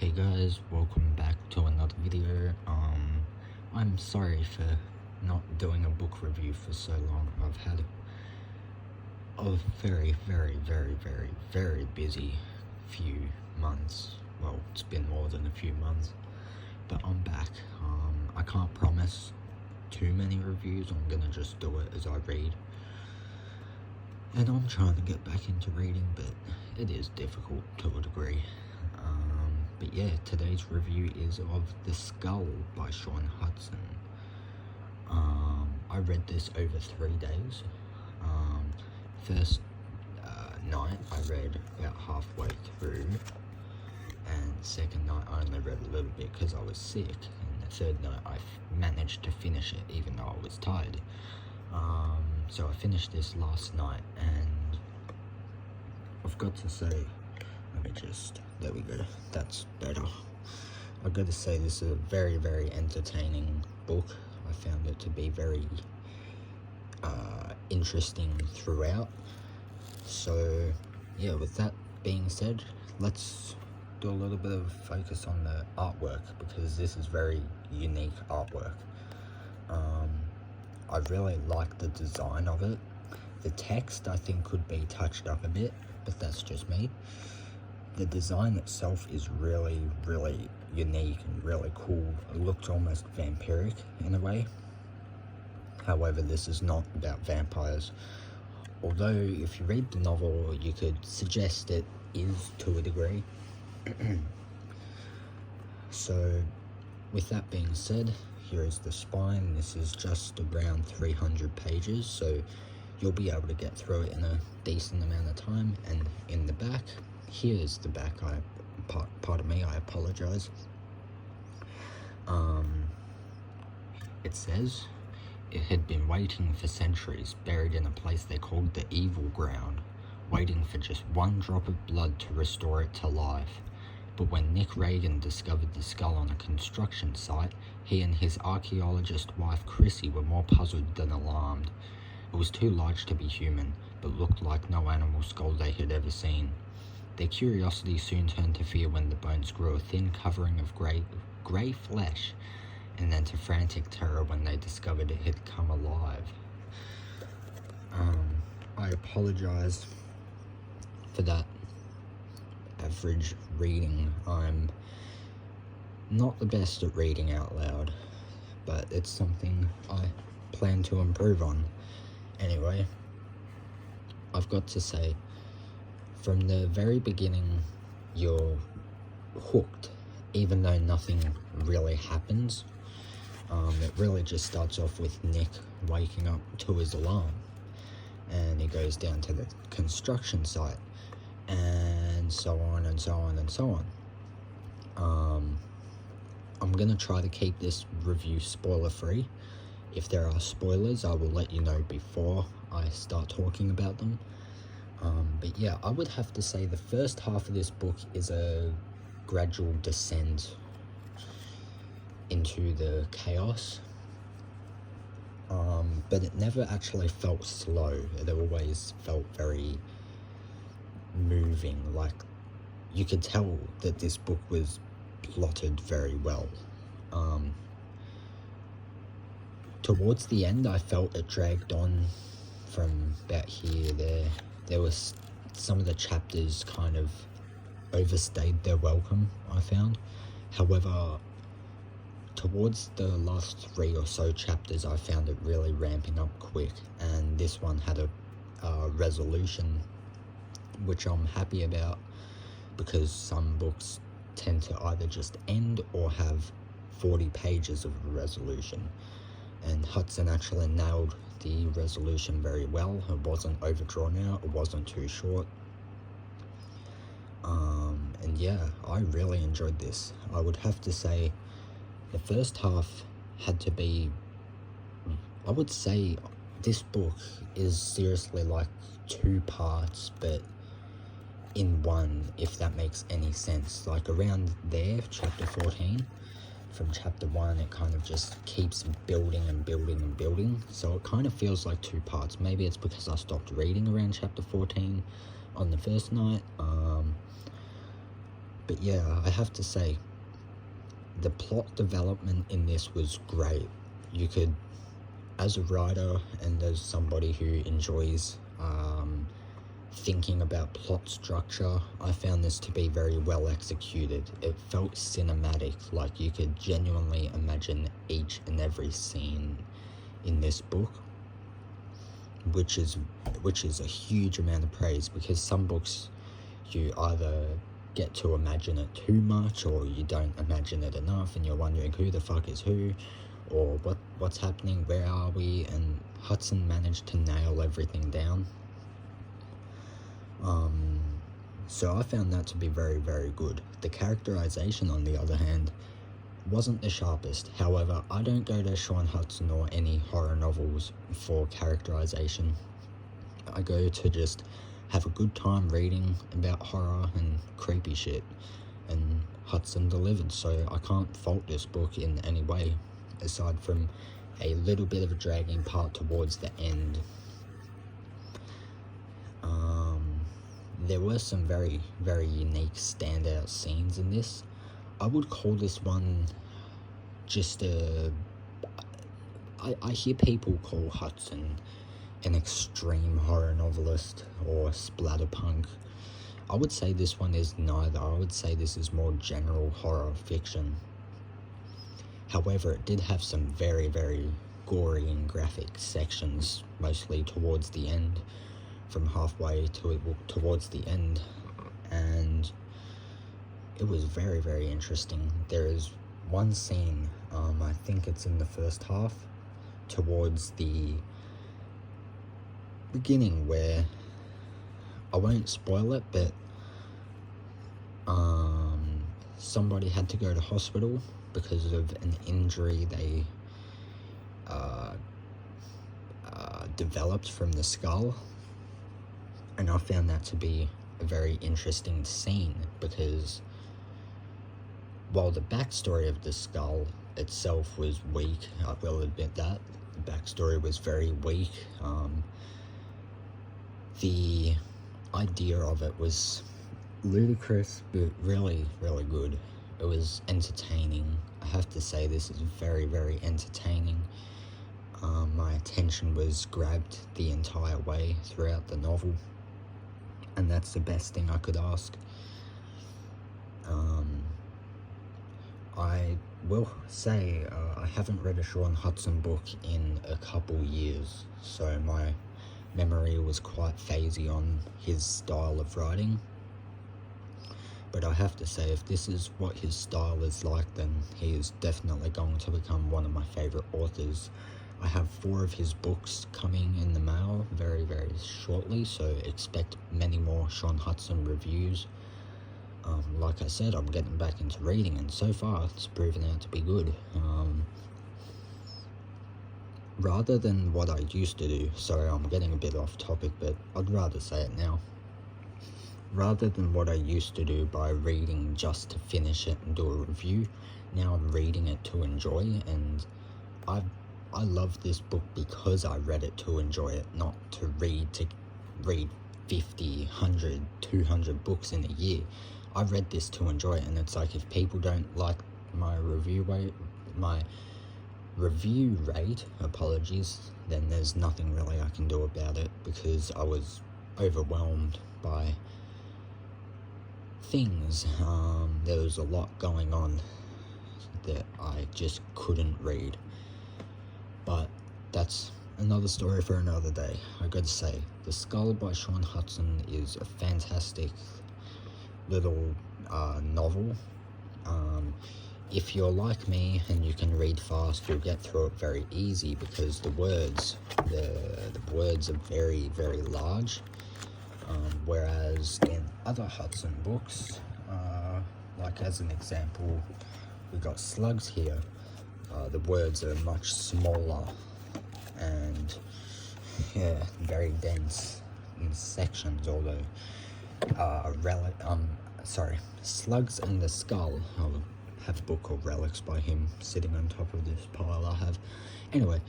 Hey guys, welcome back to another video. I'm sorry for not doing a book review for so long. I've had a very busy few months. Well, it's been more than a few months, but I'm back. I can't promise too many reviews. I'm gonna just do it as I read. And I'm trying to get back into reading, but it is difficult to a degree. But yeah, today's review is of The Skull by Shaun Hutson. I read this over 3 days. First night I read about halfway through, and second night I only read a little bit because I was sick, and the third night I managed to finish it even though I was tired. So I finished this last night, and I've got to say, there we go, that's better. I've got to say this is a very entertaining book. I found it to be very interesting throughout. So yeah, with that being said, let's do a little bit of focus on the artwork, because this is very unique artwork. I really like the design of it. The text I think could be touched up a bit, but that's just me. The design itself is really unique and really cool. It looks almost vampiric in a way. However, this is not about vampires. Although, if you read the novel, you could suggest it is to a degree. So, with that being said, here is the spine. This is just around 300 pages, so you'll be able to get through it in a decent amount of time. And in the back, here's the back. Pardon me, I apologize. It says, it had been waiting for centuries, buried in a place they called the Evil Ground, waiting for just one drop of blood to restore it to life. But when Nick Reagan discovered the skull on a construction site, he and his archaeologist wife Chrissy were more puzzled than alarmed. It was too large to be human, but looked like no animal skull they had ever seen. Their curiosity soon turned to fear when the bones grew a thin covering of grey flesh, and then to frantic terror when they discovered it had come alive. I apologize for that average reading. I'm not the best at reading out loud, but it's something I plan to improve on. Anyway, I've got to say, from the very beginning, you're hooked, even though nothing really happens. It really just starts off with Nick waking up to his alarm, and he goes down to the construction site, and so on and so on and so on. I'm gonna try to keep this review spoiler free. If there are spoilers, I will let you know before I start talking about them. But yeah, I would have to say the first half of this book is a gradual descent into the chaos. But it never actually felt slow. It always felt very moving. Like, you could tell that this book was plotted very well. Towards the end, I felt it dragged on from about here. There was some of the chapters kind of overstayed their welcome, I found. However, towards the last 3 or so chapters, I found it really ramping up quick, and this one had a resolution, which I'm happy about, because some books tend to either just end or have 40 pages of a resolution, and Hutson actually nailed the resolution very well. It wasn't overdrawn out, it wasn't too short. And yeah, I really enjoyed this. I would have to say the first half had to be, I would say this book is seriously like 2 parts, but in one, if that makes any sense. Like around there, chapter 14, from chapter 1, it kind of just keeps building and building, so it kind of feels like 2 parts. Maybe it's because I stopped reading around chapter 14 on the first night, But yeah, I have to say, the plot development in this was great. You could, as a writer and as somebody who enjoys thinking about plot structure, I found this to be very well executed. It felt cinematic, like you could genuinely imagine each and every scene in this book, which is a huge amount of praise, because some books you either get to imagine it too much or you don't imagine it enough and you're wondering who the fuck is who, or what's happening, where are we, and Hutson managed to nail everything down. So I found that to be very, very good. The characterization, on the other hand, wasn't the sharpest. However, I don't go to Shaun Hutson or any horror novels for characterization. I go to just have a good time reading about horror and creepy shit, and Hutson delivered, so I can't fault this book in any way, aside from a little bit of a dragging part towards the end. There were some very, very unique standout scenes in this. I would call this one just I hear people call Hutson an extreme horror novelist or splatterpunk. I would say this one is neither. I would say this is more general horror fiction. However, it did have some very, very gory and graphic sections, mostly towards the end, from halfway towards the end, and it was very, very interesting. There is one scene, I think it's in the first half, towards the beginning, where I won't spoil it, but somebody had to go to hospital because of an injury they developed from the skull, and I found that to be a very interesting scene, because while the backstory of the skull itself was weak, I will admit that the backstory was very weak, the idea of it was ludicrous, but really, really good. It was entertaining. I have to say, this is very, very entertaining. My attention was grabbed the entire way throughout the novel, and that's the best thing I could ask. I will say I haven't read a Shaun Hutson book in a couple years, so my memory was quite fuzzy on his style of writing. But I have to say, if this is what his style is like, then he is definitely going to become one of my favourite authors. I have 4 of his books coming in the mail very, very shortly, so expect many more Shaun Hutson reviews. Like I said, I'm getting back into reading, and so far it's proven out to be good. Rather than what I used to do, sorry, I'm getting a bit off topic, but I'd rather say it now. Rather than what I used to do by reading just to finish it and do a review, now I'm reading it to enjoy, and I love this book because I read it to enjoy it, not to read 50, 100, 200 books in a year. I read this to enjoy it, and it's like, if people don't like my review rate, apologies, then there's nothing really I can do about it, because I was overwhelmed by things. There was a lot going on that I just couldn't read, but that's another story for another day. I gotta say, The Skull by Shaun Hutson is a fantastic little novel. If you're like me and you can read fast, you'll get through it very easy, because the words are very, very large, whereas in other Hutson books, like as an example, we got Slugs here, the words are much smaller and very dense in sections, although Slugs and the Skull, I have a book called Relics by him sitting on top of this pile I have. Anyway,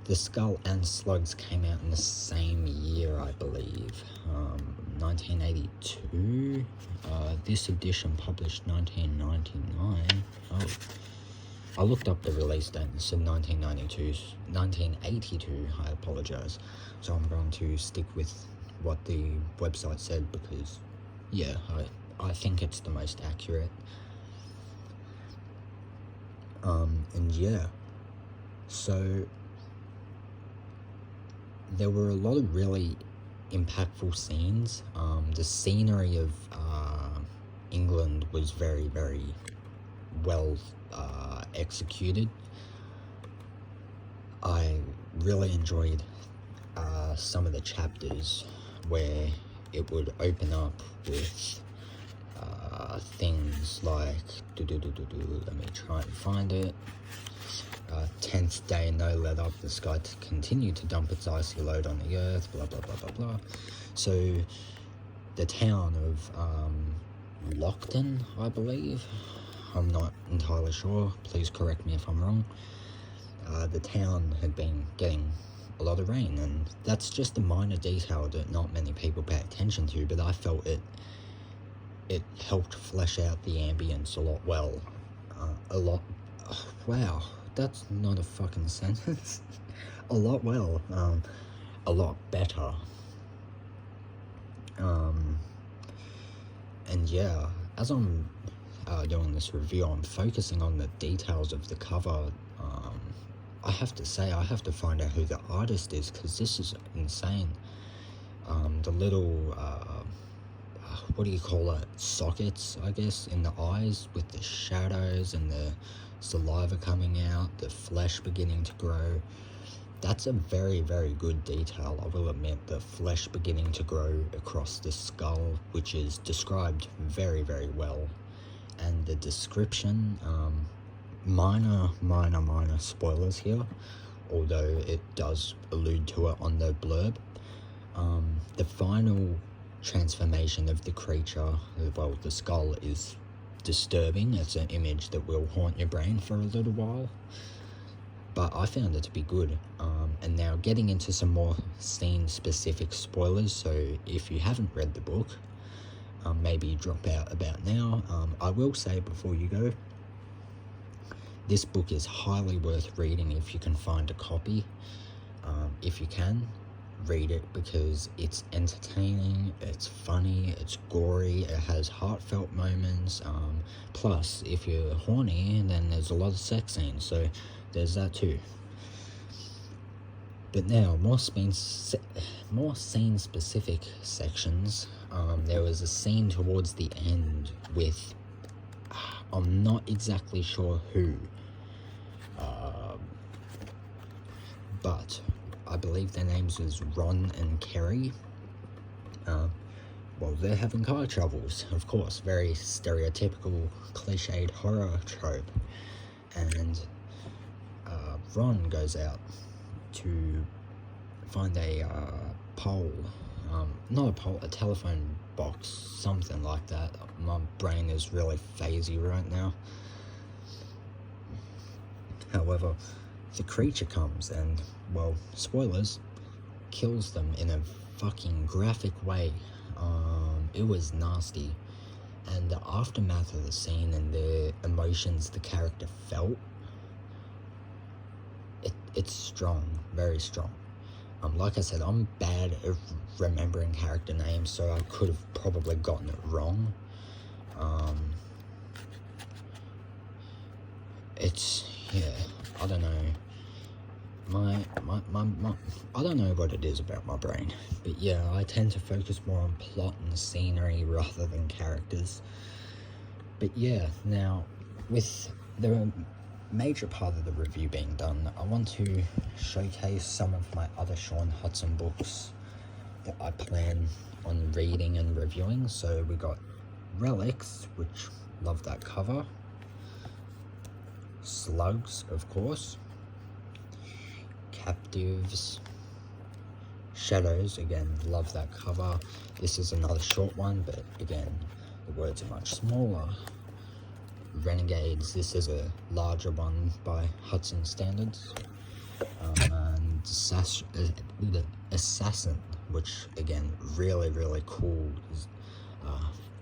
The Skull and Slugs came out in the same year, I believe, 1982. This edition published 1999. Oh, I looked up the release date and it said 1982. I apologize. So I'm going to stick with what the website said because, yeah, I think it's the most accurate. And yeah, so there were a lot of really impactful scenes. The scenery of England was very, very well executed. I really enjoyed some of the chapters where it would open up with things like let me try and find it. 10th day, no let up the sky to continue to dump its icy load on the earth, blah blah blah blah blah. So the town of Lockton, I believe, I'm not entirely sure, please correct me if I'm wrong, the town had been getting a lot of rain, and that's just a minor detail that not many people pay attention to, but I felt it helped flesh out the ambience a lot well. Wow, that's not a fucking sentence. A lot better. And yeah, as I'm doing this review, I'm focusing on the details of the cover. I have to say, I have to find out who the artist is, because this is insane. The little, what do you call it, sockets, I guess, in the eyes with the shadows and the saliva coming out, the flesh beginning to grow. That's a very, very good detail, I will admit. The flesh beginning to grow across the skull, which is described very, very well. And the description, minor spoilers here, although it does allude to it on the blurb. The final transformation of the creature, well, the skull, is disturbing. It's an image that will haunt your brain for a little while, but I found it to be good. And now getting into some more scene-specific spoilers, so if you haven't read the book, maybe drop out about now. I will say before you go, this book is highly worth reading if you can find a copy. If you can, read it, because it's entertaining, it's funny, it's gory, it has heartfelt moments. Plus, if you're horny, then there's a lot of sex scenes, so there's that too. But now, more scene-specific sections. There was a scene towards the end with, I'm not exactly sure who, but I believe their names was Ron and Kerry. Well, they're having car troubles, of course, very stereotypical, cliched horror trope. And Ron goes out to find a pole, not a pole, a telephone box, something like that. My brain is really phasey right now. However, the creature comes and, well, spoilers, kills them in a fucking graphic way. It was nasty. And the aftermath of the scene and the emotions the character felt, it's strong, very strong. Like I said, I'm bad at remembering character names, so I could have probably gotten it wrong. Yeah, I don't know. I don't know what it is about my brain, but yeah, I tend to focus more on plot and scenery rather than characters. But yeah, now, with the major part of the review being done, I want to showcase some of my other Shaun Hutson books that I plan on reading and reviewing. So we got Relics, which, love that cover. Slugs, of course. Captives. Shadows, again, love that cover. This is another short one, but again, the words are much smaller. Renegades, this is a larger one by Hutson standards. And Assassin, which again, really, really cool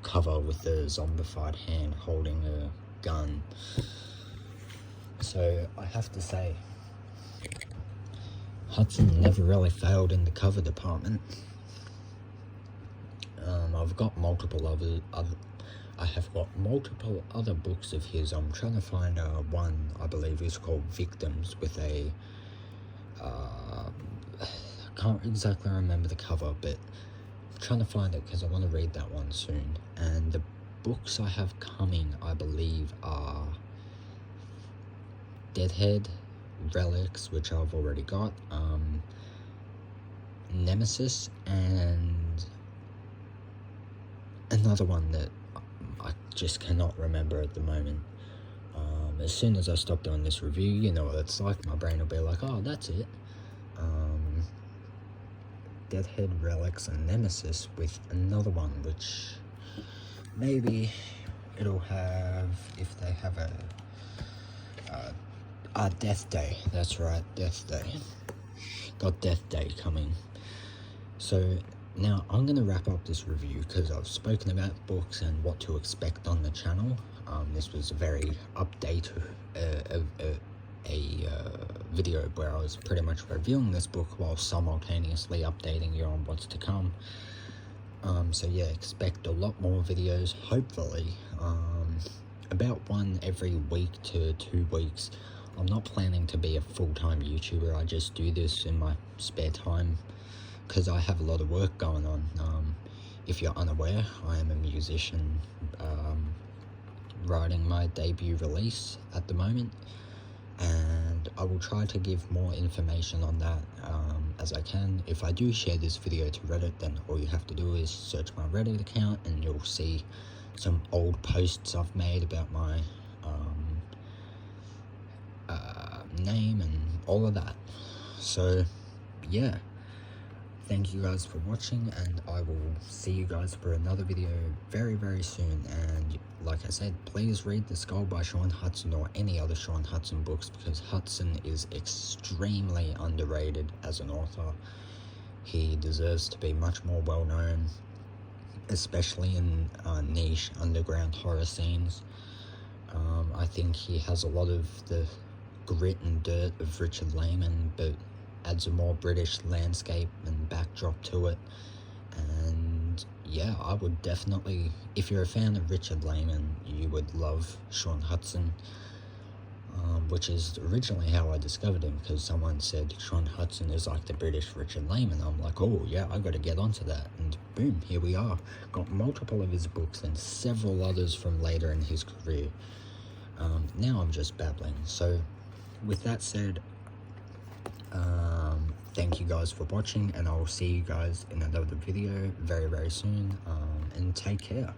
cover with the zombified hand holding a gun. So I have to say, Hutson never really failed in the cover department. I've got multiple I have got multiple other books of his. I'm trying to find one, I believe is called Victims, with a I can't exactly remember the cover, but I'm trying to find it because I want to read that one soon. And the books I have coming, I believe, are Deadhead, Relics, which I've already got, Nemesis, and another one that I just cannot remember at the moment. As soon as I stop doing this review, you know what it's like, my brain will be like, oh, that's it. Deadhead, Relics, and Nemesis, with another one which maybe it'll have, if they have a Death Day. That's right, Death Day. Got Death Day coming. So now I'm going to wrap up this review because I've spoken about books and what to expect on the channel. This was a very update video where I was pretty much reviewing this book while simultaneously updating you on what's to come. So yeah, expect a lot more videos, hopefully, about one every week to 2 weeks. I'm not planning to be a full-time YouTuber. I just do this in my spare time because I have a lot of work going on. If you're unaware, I am a musician, writing my debut release at the moment, and I will try to give more information on that as I can. If I do share this video to Reddit, then all you have to do is search my Reddit account and you'll see some old posts I've made about my name and all of that. So yeah, thank you guys for watching, and I will see you guys for another video very, very soon. And like I said, please read The Skull by Shaun Hutson or any other Shaun Hutson books, because Hutson is extremely underrated as an author. He deserves to be much more well known, especially in niche underground horror scenes. I think he has a lot of the grit and dirt of Richard Lehman, but adds a more British landscape and backdrop to it. And yeah, I would definitely, if you're a fan of Richard Lehman, you would love Shaun Hutson, which is originally how I discovered him, because someone said Shaun Hutson is like the British Richard Lehman. I'm like, oh yeah, I got to get onto that, and boom, here we are. Got multiple of his books and several others from later in his career. Now I'm just babbling. So with that said, thank you guys for watching, and I will see you guys in another video very, very soon, and take care.